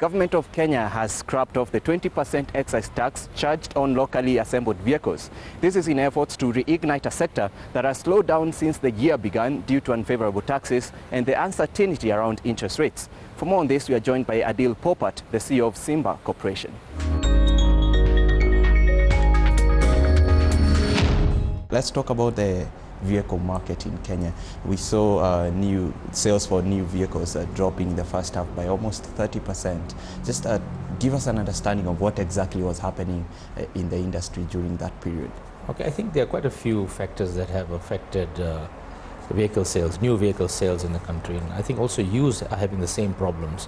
Government of Kenya has scrapped off the 20% excise tax charged on locally assembled vehicles. This is in efforts to reignite a sector that has slowed down since the year began due to unfavorable taxes and the uncertainty around interest rates. For more on this, we are joined by Adil Popat, the CEO of Simba Corporation. Let's talk about the vehicle market in Kenya. We saw new sales for new vehicles dropping in the first half by almost 30%. Just give us an understanding of what exactly was happening in the industry during that period. Okay, I think there are quite a few factors that have affected vehicle sales, new vehicle sales in the country, and I think also used are having the same problems.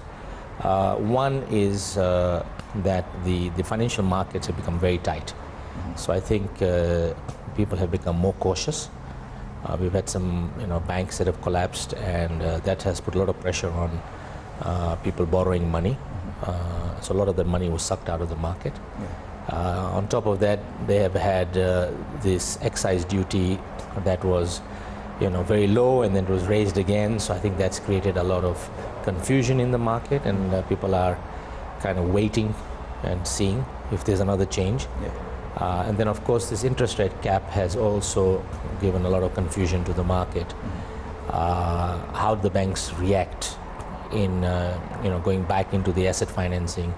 One is that the financial markets have become very tight. So I think people have become more cautious. We've had some banks that have collapsed, and that has put a lot of pressure on people borrowing money. So a lot of the money was sucked out of the market. On top of that, they have had this excise duty that was very low, and then it was raised again. So I think that's created a lot of confusion in the market, and people are kind of waiting and seeing if there's another change. And then, of course, this interest rate cap has also given a lot of confusion to the market. How the banks react in going back into the asset financing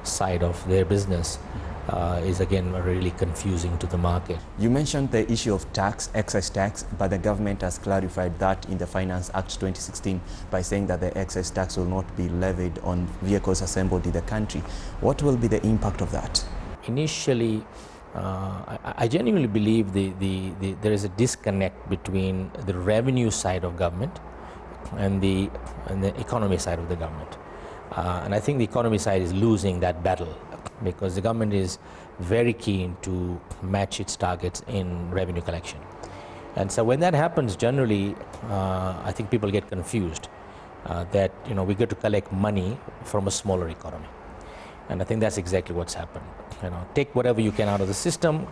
side of their business is again really confusing to the market. You mentioned the issue of tax, excise tax, but the government has clarified that in the Finance Act 2016 by saying that the excise tax will not be levied on vehicles assembled in the country. What will be the impact of that? Initially, I genuinely believe there is a disconnect between the revenue side of government and the economy side of the government. And I think the economy side is losing that battle because the government is very keen to match its targets in revenue collection. And so when that happens, generally, I think people get confused that we get to collect money from a smaller economy. And I think that's exactly what's happened. Take whatever you can out of the system,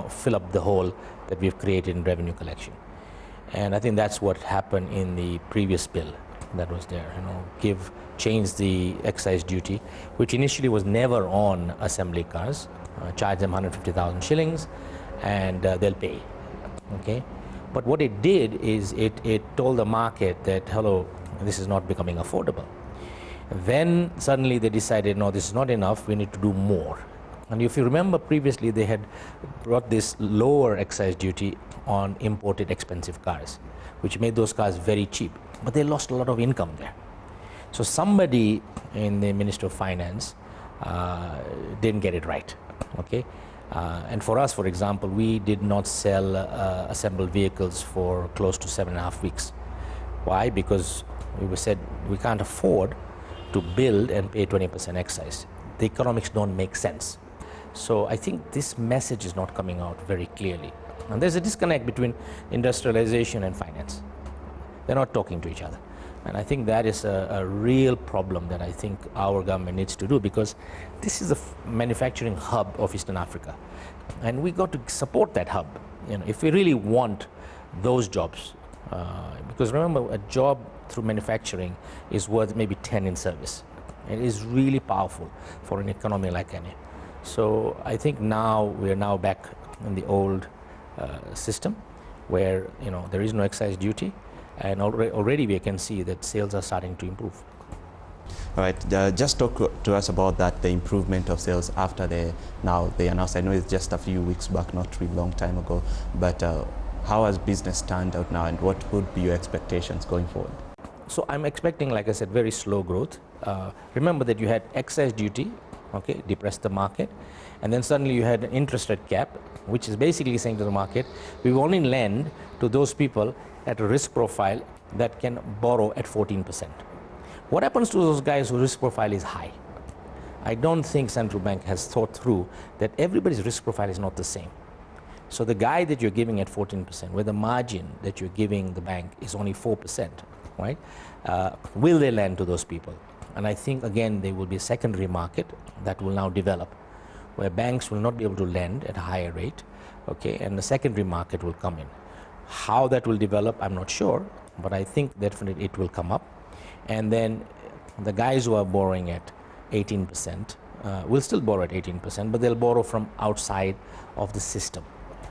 fill up the hole that we've created in revenue collection. And I think that's what happened in the previous bill that was there. Change the excise duty, which initially was never on assembly cars, charge them 150,000 shillings, and they'll pay. Okay, but what it did is it told the market that, hello, this is not becoming affordable. Then suddenly they decided, no, this is not enough, we need to do more. And if you remember previously, they had brought this lower excise duty on imported expensive cars, which made those cars very cheap, but they lost a lot of income there. So somebody in the Ministry of Finance didn't get it right, okay? And for us, for example, we did not sell assembled vehicles for close to 7.5 weeks. Why? Because we said we can't afford to build and pay 20% excise. The economics don't make sense. So I think this message is not coming out very clearly. And there's a disconnect between industrialization and finance. They're not talking to each other. And I think that is a real problem that I think our government needs to do, because this is the manufacturing hub of Eastern Africa. And we got to support that hub, if we really want those jobs. Because remember, a job through manufacturing is worth maybe 10 in service. It is really powerful for an economy like Kenya. So I think now we are now back in the old system where there is no excise duty, and already we can see that sales are starting to improve. All right, just talk to us about that, the improvement of sales after they announced. I know it's just a few weeks back, not really long time ago, but how has business turned out now, and what would be your expectations going forward? So I'm expecting, like I said, very slow growth. Remember that you had excise duty, okay, depressed the market, and then suddenly you had an interest rate cap, which is basically saying to the market, we will only lend to those people at a risk profile that can borrow at 14%. What happens to those guys whose risk profile is high? I don't think central bank has thought through that everybody's risk profile is not the same. So the guy that you're giving at 14%, where the margin that you're giving the bank is only 4%, right? Will they lend to those people? And I think, again, there will be a secondary market that will now develop, where banks will not be able to lend at a higher rate, okay, and the secondary market will come in. How that will develop, I'm not sure, but I think definitely it will come up. And then the guys who are borrowing at 18%. Will still borrow at 18%, but they'll borrow from outside of the system,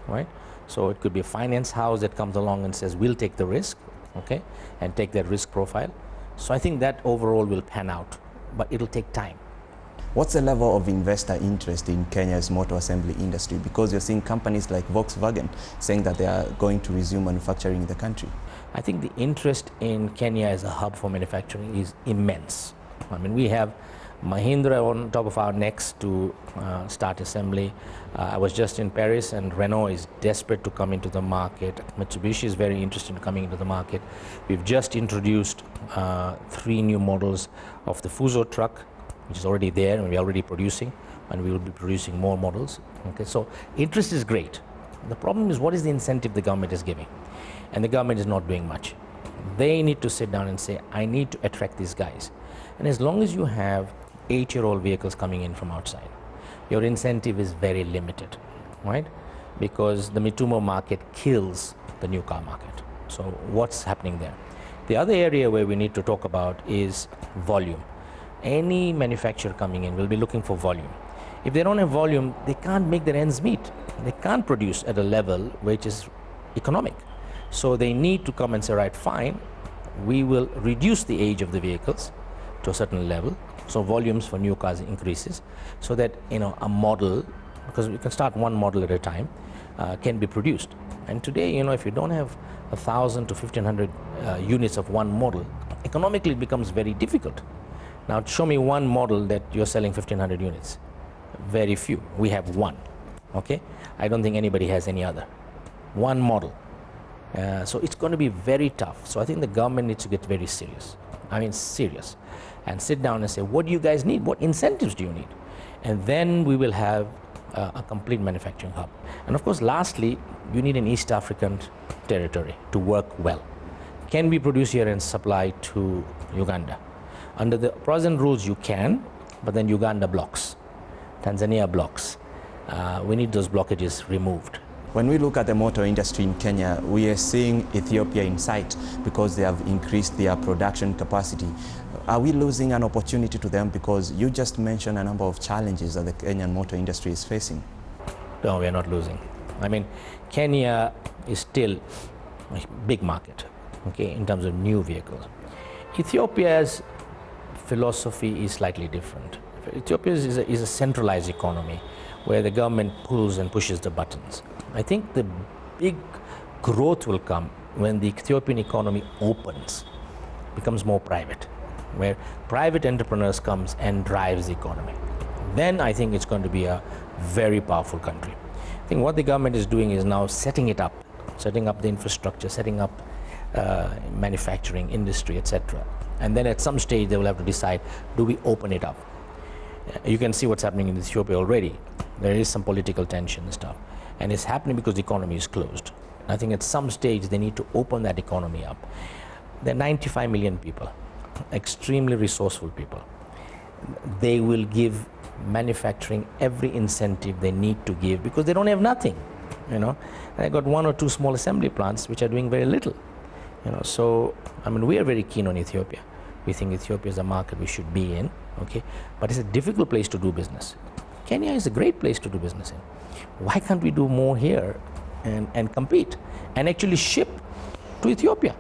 right? So it could be a finance house that comes along and says, we'll take the risk, okay, and take that risk profile. So I think that overall will pan out, but it'll take time. What's the level of investor interest in Kenya's motor assembly industry? Because you're seeing companies like Volkswagen saying that they are going to resume manufacturing in the country. I think the interest in Kenya as a hub for manufacturing is immense. I mean, we have Mahindra on top of our necks to start assembly. I was just in Paris, and Renault is desperate to come into the market. Mitsubishi is very interested in coming into the market. We've just introduced 3 new models of the Fuso truck, which is already there, and we're already producing, and we will be producing more models. Okay, so interest is great. The problem is, what is the incentive the government is giving? And the government is not doing much. They need to sit down and say, I need to attract these guys. And as long as you have 8-year-old vehicles coming in from outside, your incentive is very limited, right? Because the Mitumo market kills the new car market. So what's happening there? The other area where we need to talk about is volume. Any manufacturer coming in will be looking for volume. If they don't have volume, they can't make their ends meet. They can't produce at a level which is economic. So they need to come and say, right, fine, we will reduce the age of the vehicles to a certain level, so volumes for new cars increases, so that, you know, a model, because we can start one model at a time, can be produced. And today, you know, if you don't have 1,000 to 1,500 units of one model, economically it becomes very difficult. Now show me one model that you're selling 1,500 units. Very few. We have one. Okay, I don't think anybody has any other. One model. So it's going to be very tough. So I think the government needs to get very serious. I mean serious, and sit down and say, what do you guys need? What incentives do you need? And then we will have a complete manufacturing hub. And of course, lastly, you need an East African territory to work well. Can we produce here and supply to Uganda? Under the present rules, you can, but then Uganda blocks, Tanzania blocks. We need those blockages removed. When we look at the motor industry in Kenya, we are seeing Ethiopia in sight because they have increased their production capacity. Are we losing an opportunity to them? Because you just mentioned a number of challenges that the Kenyan motor industry is facing. No, we are not losing. I mean, Kenya is still a big market, okay, in terms of new vehicles. Ethiopia's philosophy is slightly different. Ethiopia is a centralized economy where the government pulls and pushes the buttons. I think the big growth will come when the Ethiopian economy opens, becomes more private, where private entrepreneurs comes and drives the economy. Then I think it's going to be a very powerful country. I think what the government is doing is now setting it up, setting up the infrastructure, setting up manufacturing, industry, etc. And then at some stage they will have to decide, do we open it up? You can see what's happening in Ethiopia already. There is some political tension and stuff. And it's happening because the economy is closed. I think at some stage they need to open that economy up. There are 95 million people, extremely resourceful people. They will give manufacturing every incentive they need to give because they don't have nothing, you know. And I got 1 or 2 small assembly plants which are doing very little, you know. So, I mean, we are very keen on Ethiopia. We think Ethiopia is a market we should be in, okay. But it's a difficult place to do business. Kenya is a great place to do business in. Why can't we do more here and compete and actually ship to Ethiopia?